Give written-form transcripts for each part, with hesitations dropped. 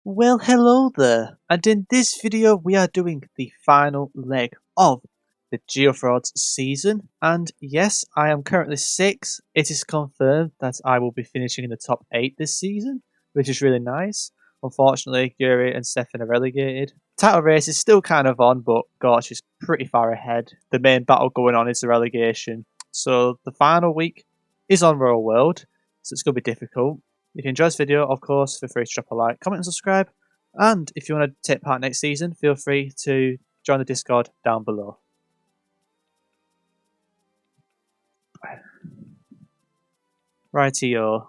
Well, hello there, and in this video we are doing the final leg of the GeoFrauds season, and yes, I am currently 6. It is confirmed that I will be finishing in the top 8 this season, which is really nice. Unfortunately, Yuri and Stefan are relegated. Title race is still kind of on, but gosh, it's pretty far ahead. The main battle going on is the relegation. So the final week is on Royal World, so it's going to be difficult. If you enjoyed this video, of course, feel free to drop a like, comment and subscribe. And if you want to take part next season, feel free to join the Discord down below. Rightio.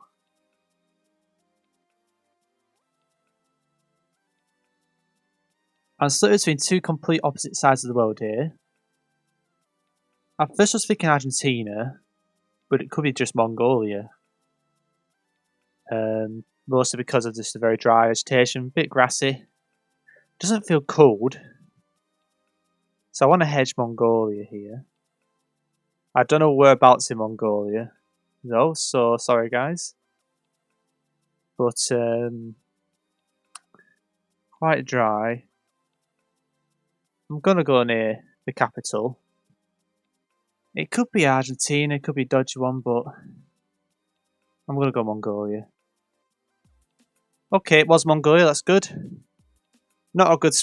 I'm split between two complete opposite sides of the world here. I first was thinking Argentina, but it could be just Mongolia. Mostly because of just the very dry vegetation, bit grassy. Doesn't feel cold. So I want to hedge Mongolia here. I don't know whereabouts in Mongolia, though, so sorry guys. But quite dry. I'm gonna go near the capital. It could be Argentina, it could be a dodgy one, but I'm gonna go Mongolia. Okay, it was Mongolia, that's good. Not a good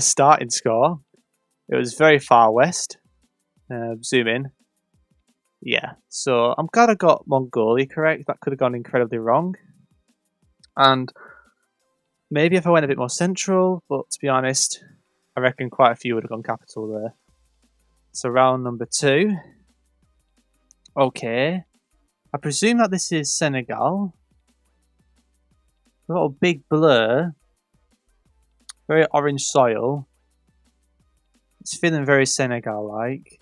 starting score. It was very far west. Zoom in. Yeah, so I'm glad I got Mongolia correct. That could have gone incredibly wrong. And maybe if I went a bit more central, but to be honest, I reckon quite a few would have gone capital there. So round number 2. Okay. I presume that this is Senegal. A little big blur. Very orange soil. It's feeling very Senegal-like.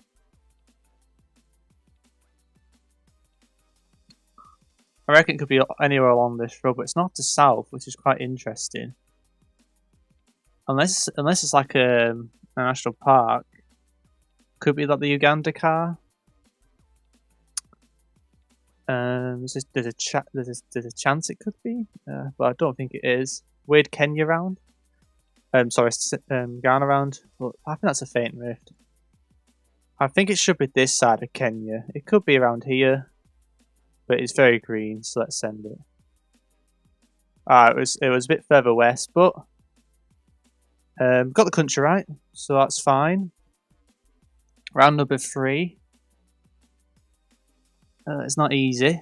I reckon it could be anywhere along this road, but it's not to south, which is quite interesting. Unless it's like a national park. Could be like the Uganda car. There's a chance it could be, but I don't think it is. Weird Kenya round. Sorry, Ghana round. But I think that's a faint rift. I think it should be this side of Kenya. It could be around here, but it's very green, so let's send it. It was a bit further west, but got the country right, so that's fine. Round number 3. It's not easy.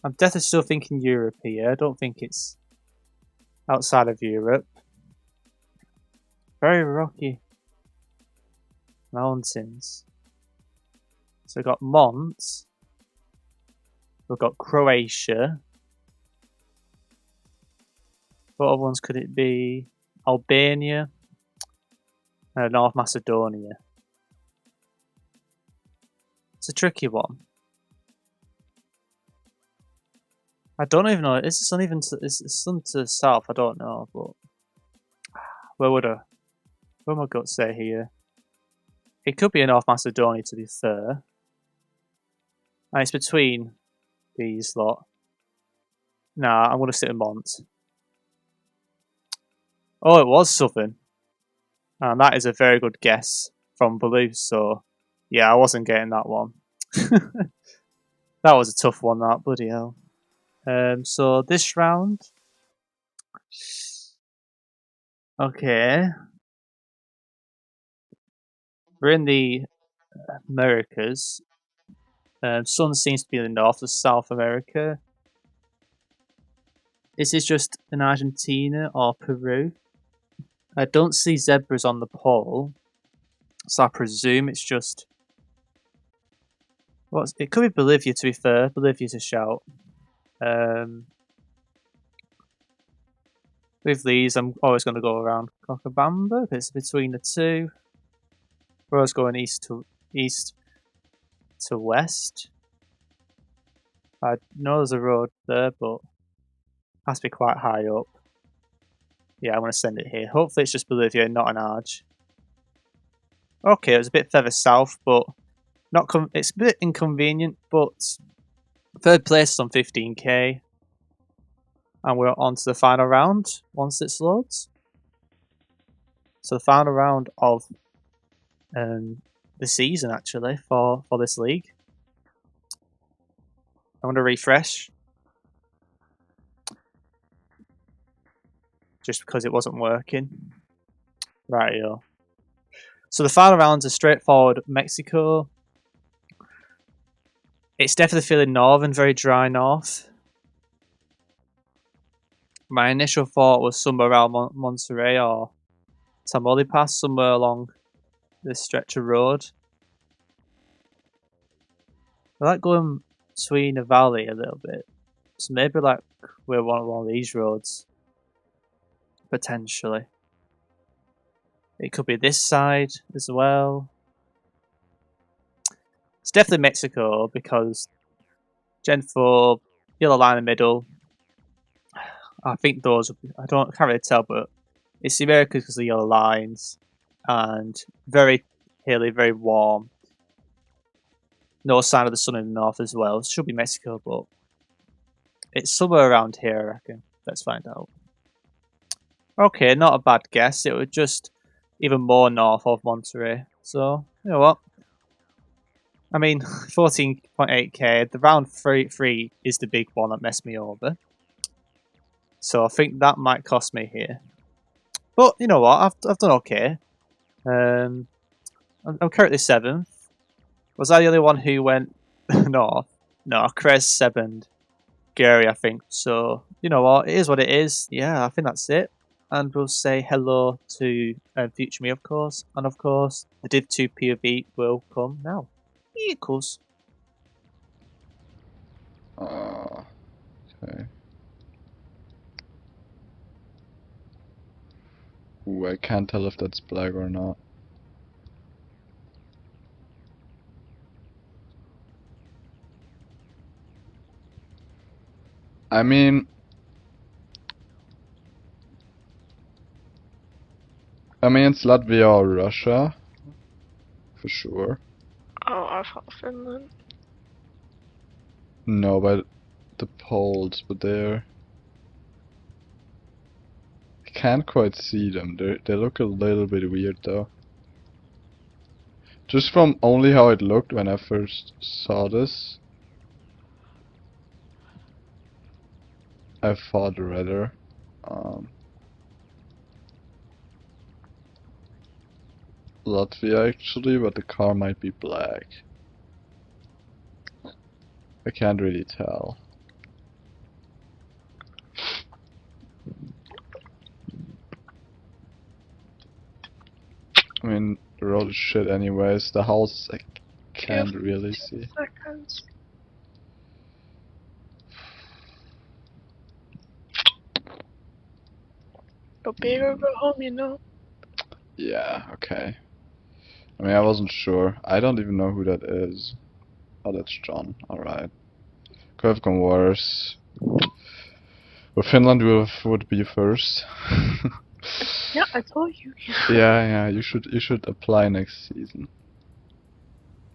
I'm definitely still thinking Europe here. I don't think it's outside of Europe. Very rocky mountains. So we've got Mont. We've got Croatia. What other ones could it be? Albania. North Macedonia. It's a tricky one. I don't even know. Is this uneven? Is it sun to the south? I don't know, but where would my gut say here? It could be in North Macedonia, to be fair. And it's between these lot. Nah, I'm gonna sit in Mont. Oh, it was Southern. And that is a very good guess from Blue, so yeah, I wasn't getting that one. That was a tough one, that, bloody hell. So this round. Okay. We're in the Americas. Sun seems to be in the north of South America. Is this just in Argentina or Peru? I don't see zebras on the pole, so I presume it's just... It could be Bolivia, to be fair. Bolivia's a shout. With these, I'm always going to go around Cochabamba. It's between the two. We're always going east to west. I know there's a road there, but it has to be quite high up. Yeah, I'm going to send it here. Hopefully it's just Bolivia, not an Arge. Okay, it was a bit further south, but it's a bit inconvenient, but third place is on 15k. And we're on to the final round once it loads. So the final round of the season actually for this league. I'm going to refresh. Just because it wasn't working. Rightio. So the final round's a straightforward Mexico. It's definitely feeling northern, very dry north. My initial thought was somewhere around Monterey or Tamaulipas, somewhere along this stretch of road. I like going between a valley a little bit. So maybe like we're one of these roads. Potentially. It could be this side as well. It's definitely Mexico because Gen 4, yellow line in the middle. I think those, can't really tell, but it's the Americas because of the yellow lines. And very hilly, very warm. No sign of the sun in the north as well. It should be Mexico, but it's somewhere around here, I reckon. Let's find out. Okay, not a bad guess. It was just even more north of Monterey. So, you know what? I mean, 14.8k. The round 3 is the big one that messed me over. So I think that might cost me here. But you know what? I've done okay. I'm currently 7th. Was I the only one who went north? No, Krez 7th. Gary, I think. So, you know what? It is what it is. Yeah, I think that's it. And we'll say hello to future me, of course. And of course, the Div 2 POV will come now. Equals. Okay. Ooh, I can't tell if that's black or not. I mean, it's Latvia or Russia, for sure. Oh, I thought Finland. No, but the Poles, but they're... I can't quite see them. They look a little bit weird though. Just from only how it looked when I first saw this, I thought rather. Latvia actually, but the car might be black. I can't really tell. I mean, the road is shit anyways. The house I can't really see. Seconds. Go big or go home, you know? Yeah, okay. I mean, I wasn't sure. I don't even know who that is. Oh, that's John. Alright. Could have gone worse. But Finland would be first. Yeah, I told you. Yeah, you should apply next season.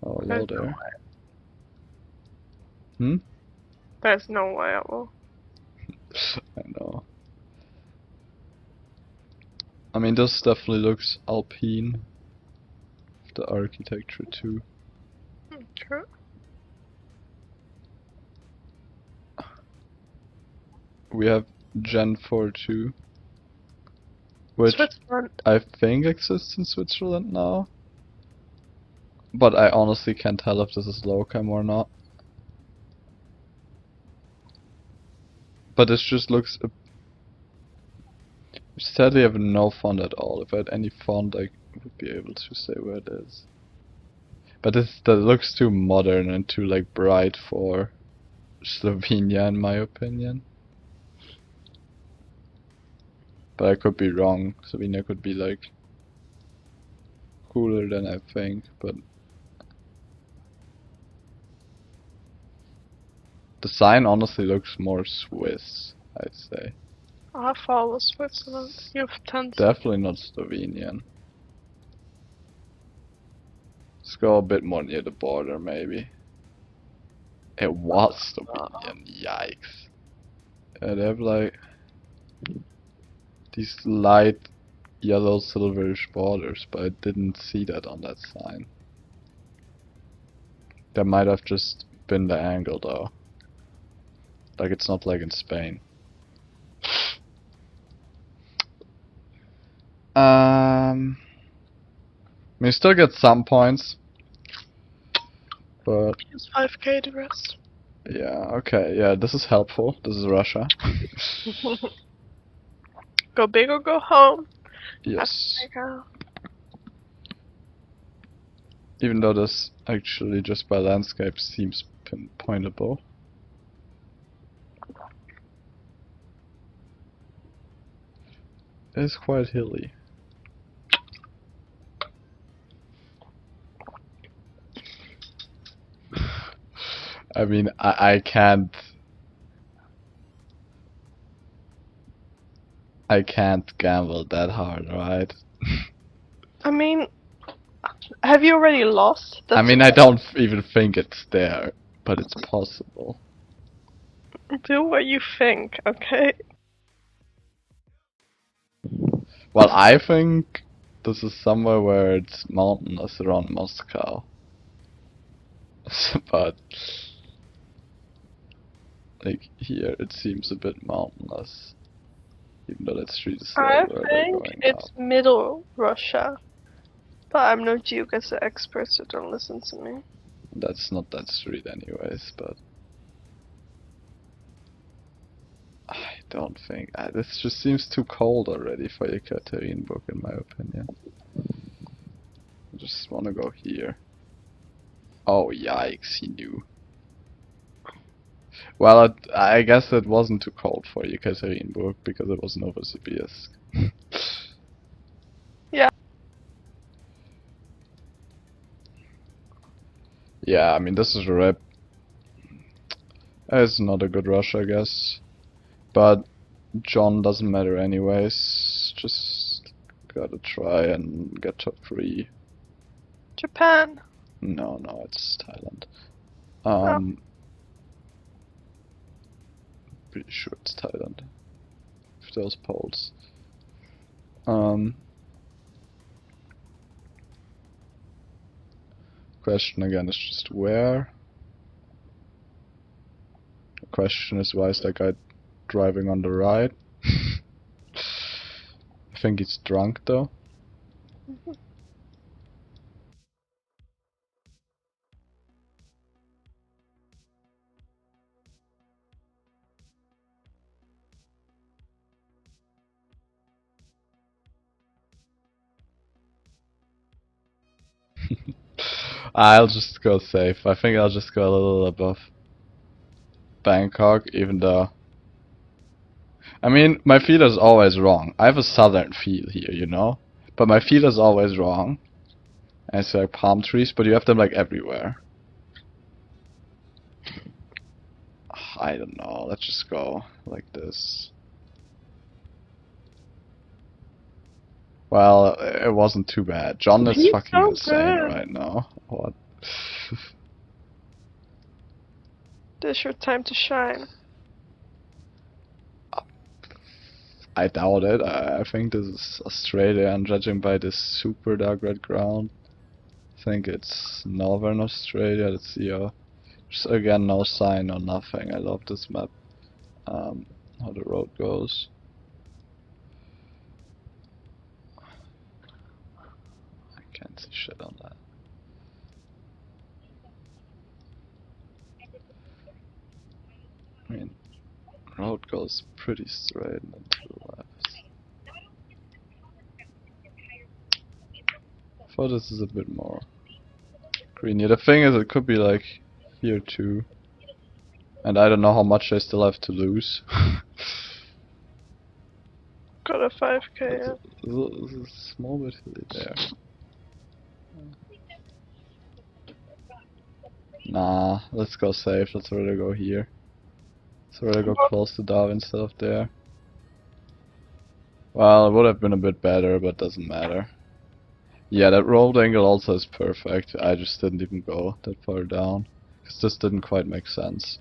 Oh, hello there. Hmm? There's no way I will. I know. I mean, this definitely looks Alpine. The architecture too. True. We have Gen 4 too, which Switzerland. I think exists in Switzerland now. But I honestly can't tell if this is Locam or not. But this just looks... Sadly, I have no font at all. If I had any font, I would be able to say where it is. But that looks too modern and too like bright for Slovenia, in my opinion. But I could be wrong. Slovenia could be like cooler than I think, but the sign honestly looks more Swiss, I'd say. I follow Switzerland. You have tons. Definitely not Slovenian. Let's go a bit more near the border, maybe. It was Slovenian, yikes. they have like these light yellow silverish borders, but I didn't see that on that sign. That might have just been the angle though. Like it's not like in Spain. We still get some points, but Use 5k the rest. yeah, okay, yeah, this is helpful. This is Russia. Go big or go home. Yes. Africa. Even though this actually just by landscape seems pinpointable. It's quite hilly. I mean, I can't gamble that hard, right? I mean, have you already lost? I mean, I don't even think it's there, but it's possible. Do what you think, okay? Well, I think this is somewhere where it's mountainous around Moscow. But like here, it seems a bit mountainous. Even though that street is I where we're think going it's up. middle Russia. But I'm no GeoGuessr expert, so don't listen to me. That's not that street anyways, but I don't think this just seems too cold already for Yekaterinburg in my opinion. I just wanna go here. Oh yikes, he knew. Well, I guess it wasn't too cold for Yekaterinburg because it was Novosibirsk. Yeah. Yeah, I mean this is a rip. It's not a good rush, I guess. But John doesn't matter anyways. Just gotta try and get top 3. Japan. No, it's Thailand. Pretty sure it's Thailand. If those polls. Question again is just where. The question is why is that guy driving on the right? I think he's drunk though. I'll just go safe. I think I'll just go a little above Bangkok, even though I mean my feeler's always wrong. I have a southern feel here, you know? But my feeler's always wrong. And it's like palm trees, but you have them like everywhere. I don't know, let's just go like this. Well, it wasn't too bad. John is He's fucking so insane good. right now. What? This is your time to shine. I doubt it. I think this is Australia, and judging by this super dark red ground, I think it's Northern Australia. Let's see. Just again, no sign or nothing. I love this map. How the road goes. I can't see shit on that. I mean, road goes pretty straight and then to the left. I thought this is a bit more green. Yeah, the thing is, it could be like here too. And I don't know how much I still have to lose. Got a 5k. There's a small bit hilly there. Nah, let's go safe. Let's rather go here. Let's rather go close to Darwin instead of there. Well, it would have been a bit better, but doesn't matter. Yeah, that rolled angle also is perfect. I just didn't even go that far down. Because this didn't quite make sense.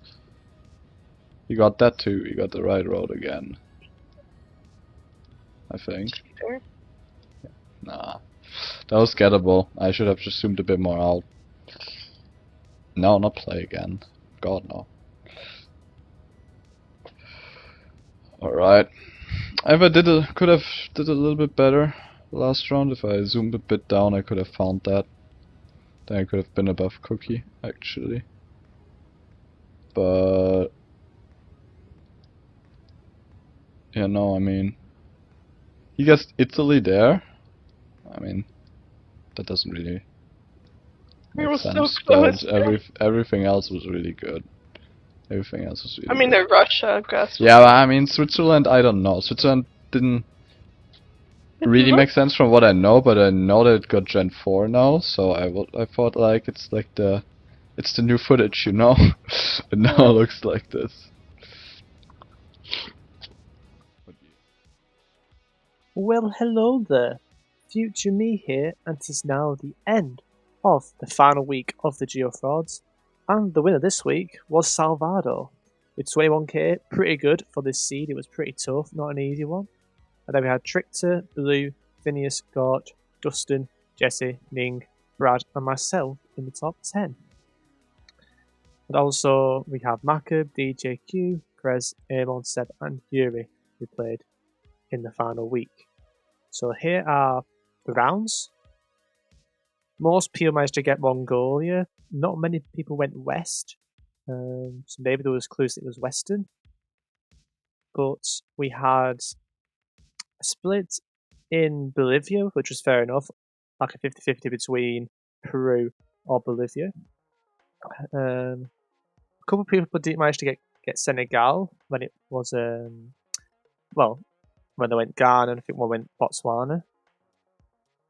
You got that too. You got the right road again. I think. Sure. Nah. That was gettable. I should have just zoomed a bit more out. No, not play again. God, no. Alright. If I could have did a little bit better last round. If I zoomed a bit down, I could have found that. Then I could have been above Cookie, actually. But yeah, no, I mean, he gets Italy there. I mean, that doesn't really It make was so sense. close. But everything else was really good. Everything else was really I mean, good. they're Russia, I guess. Yeah, but I mean, Switzerland, I don't know. Switzerland didn't really make sense from what I know, but I know that it got Gen 4 now, so I thought like it's the new footage, you know? It now looks like this. Well, hello there. Future me here, and it is now the end of the final week of the GeoFrauds. And the winner this week was Salvador. With 21k, pretty good for this seed. It was pretty tough, not an easy one. And then we had Trickter, Blue, Phineas, Gort, Dustin, Jesse, Ning, Brad, and myself in the top 10. And also we have Makab, DJQ, Krez, Amon, Seb, and Yuri, who played in the final week. So here are the rounds. Most people managed to get Mongolia. Not many people went west. So maybe there was clues it was western. But we had a split in Bolivia, which was fair enough. Like a 50-50 between Peru or Bolivia. A couple of people didn't manage to get Senegal when it was when they went Ghana, and I think one went Botswana.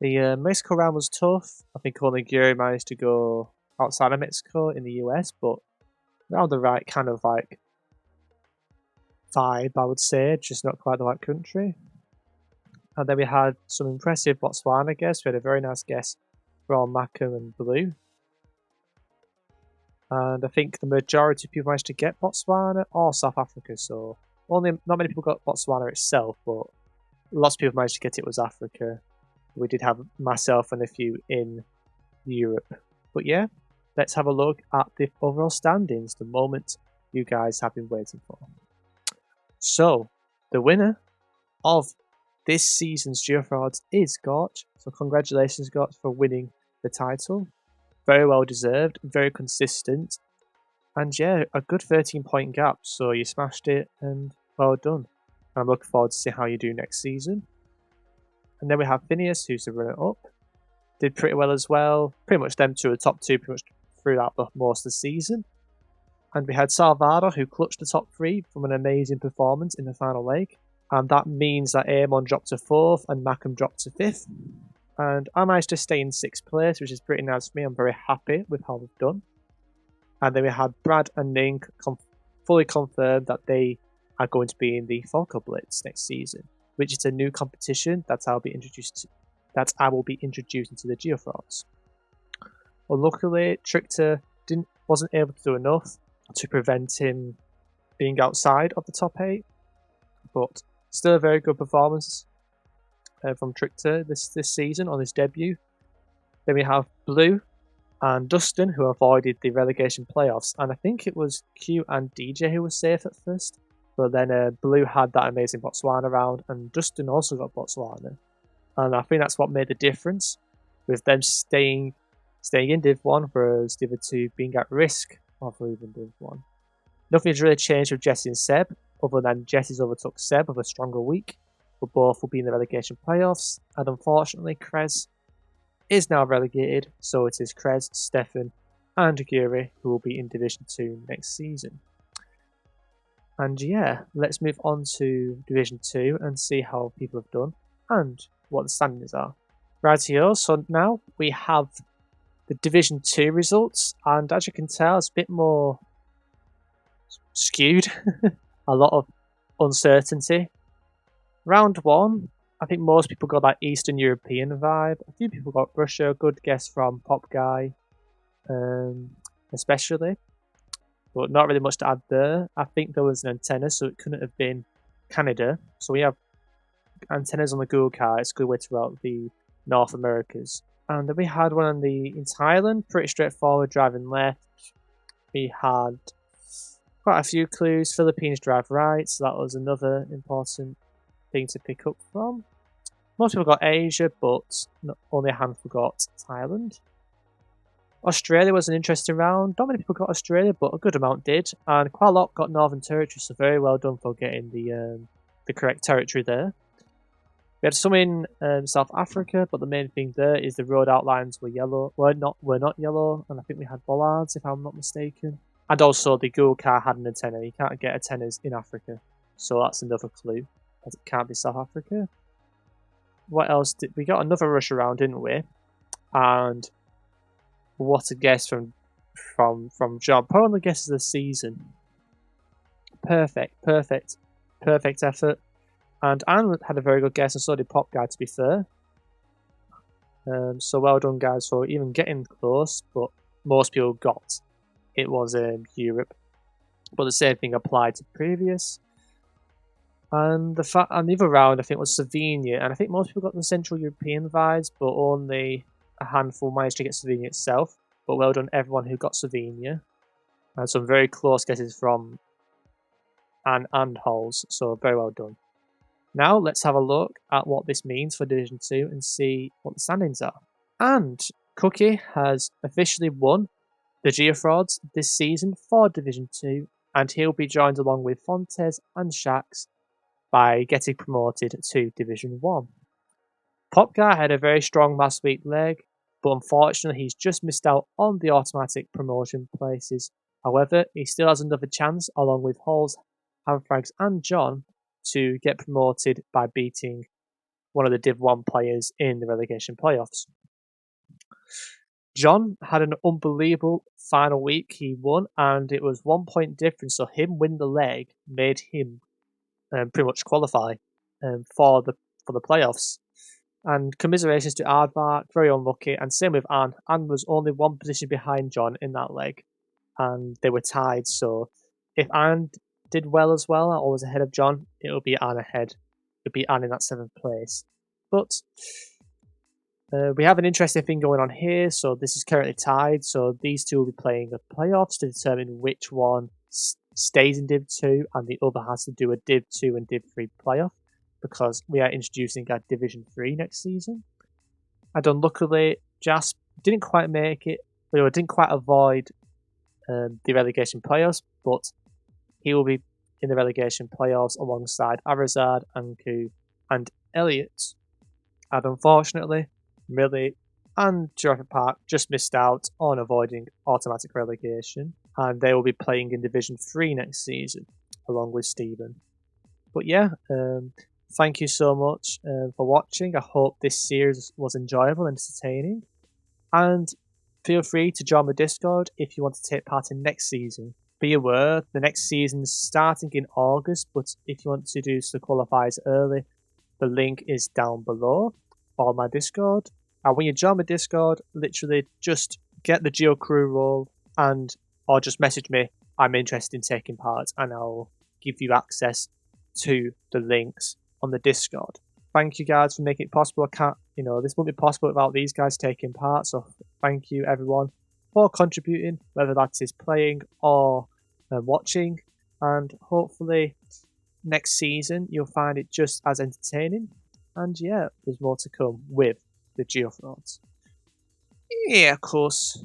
The Mexico round was tough. I think only Gary managed to go outside of Mexico in the US, but around the right kind of like vibe, I would say, just not quite the right country. And then we had some impressive Botswana guests. We had a very nice guest from Macam and Blue. And I think the majority of people managed to get Botswana or South Africa, so not many people got Botswana itself, but lots of people managed to get it was Africa. We did have myself and a few in Europe. But yeah, let's have a look at the overall standings, the moment you guys have been waiting for. So, the winner of this season's GeoFrauds is Gort. So congratulations, Gort, for winning the title. Very well deserved, very consistent. And yeah, a good 13-point gap. So you smashed it and well done. I'm looking forward to see how you do next season. And then we have Phineas, who's the runner-up. Did pretty well as well. Pretty much them two are the top two pretty much throughout most of the season. And we had Salvador, who clutched the top three from an amazing performance in the final leg. And that means that Amon dropped to 4th and Macam dropped to 5th. And I managed to stay in 6th place, which is pretty nice for me. I'm very happy with how we've done. And then we had Brad and Ning fully confirmed that they are going to be in the Falco Blitz next season, which is a new competition that I will be introducing to the GeoFrauds. Well, luckily, Trickter wasn't able to do enough to prevent him being outside of the top 8, but still a very good performance from Trickter this season on his debut. Then we have Blue and Dustin, who avoided the relegation playoffs, and I think it was Q and DJ who was safe at first, but then Blue had that amazing Botswana round, and Dustin also got Botswana, and I think that's what made the difference, with them staying in Div 1, whereas the other two being at risk of leaving Div 1. Nothing's really changed with Jesse and Seb, other than Jesse's overtook Seb with a stronger week, but both will be in the relegation playoffs, and unfortunately Krez is now relegated, so it is Krez, Stefan, and Guri who will be in Division 2 next season. And yeah, let's move on to Division 2 and see how people have done and what the standings are. Rightio, so now we have the Division 2 results, and as you can tell, it's a bit more skewed. A lot of uncertainty. Round 1, I think most people got that Eastern European vibe. A few people got Russia, good guess from Pop Guy, especially. but not really much to add there. I think there was an antenna, so it couldn't have been Canada. So we have antennas on the Google car. It's a good way to route the North Americas. And then we had one in Thailand, pretty straightforward, driving left. We had quite a few clues. Philippines drive right, so that was another important thing to pick up from. Most people got Asia, but only a handful got Thailand. Australia was an interesting round. Not many people got Australia, but a good amount did, and quite a lot got Northern Territory. So very well done for getting the correct territory there. We had some in South Africa, but the main thing there is the road outlines were yellow. Were not yellow, and I think we had bollards, if I'm not mistaken. And also the Google car had an antenna. You can't get antennas in Africa, so that's another clue, as it can't be South Africa. What else did we got? Another rush around, didn't we? And what a guess from John. Probably the guess of the season. Perfect effort. And Anne had a very good guess, and so did Pop Guy, to be fair. So well done, guys, for even getting close, but most people got it was Europe. But the same thing applied to previous. And the other round, I think, was Slovenia, and I think most people got the Central European vibes, but only a handful managed to get Slovenia itself. But well done, everyone who got Slovenia. And some very close guesses from Anne and Halls, so very well done. Now let's have a look at what this means for Division 2 and see what the standings are. And Cookie has officially won the GeoFrauds this season for Division 2, and he'll be joined along with Fontes and Shaxd by getting promoted to Division 1. Pop Guy had a very strong last week leg, but unfortunately he's just missed out on the automatic promotion places. However, he still has another chance along with Halls, Hamfrags and John to get promoted by beating one of the Div 1 players in the relegation playoffs. John had an unbelievable final week. He won, and it was 1 point difference, so him win the leg made him pretty much qualify for the playoffs. And commiserations to Aardvark, very unlucky, and same with Anne. Anne was only one position behind John in that leg, and they were tied, so if Anne did well as well, or was ahead of John, it would be Anne ahead. It would be Anne in that 7th place. But we have an interesting thing going on here. So this is currently tied. So these two will be playing the playoffs to determine which one stays in Div 2 and the other has to do a Div 2 and Div 3 playoff, because we are introducing our Division 3 next season. And unluckily, Jasp didn't quite make it, or didn't quite avoid the relegation playoffs, but he will be in the relegation playoffs alongside Arazad, Anku, and Elliot. And unfortunately, Millie and Jurassic Park just missed out on avoiding automatic relegation, and they will be playing in Division 3 next season, along with Stephen. But yeah, thank you so much for watching. I hope this series was enjoyable and entertaining. And feel free to join the Discord if you want to take part in next season. Be aware, the next season's starting in August, but if you want to do the qualifiers early, the link is down below for my Discord. And when you join the Discord, literally just get the Geo Crew role or just message me, I'm interested in taking part, and I'll give you access to the links on the Discord. Thank you guys for making it possible. This wouldn't be possible without these guys taking part, so thank you everyone for contributing, whether that is playing or watching, and hopefully next season you'll find it just as entertaining. And yeah, there's more to come with the GeoFrauds. Yeah, of course.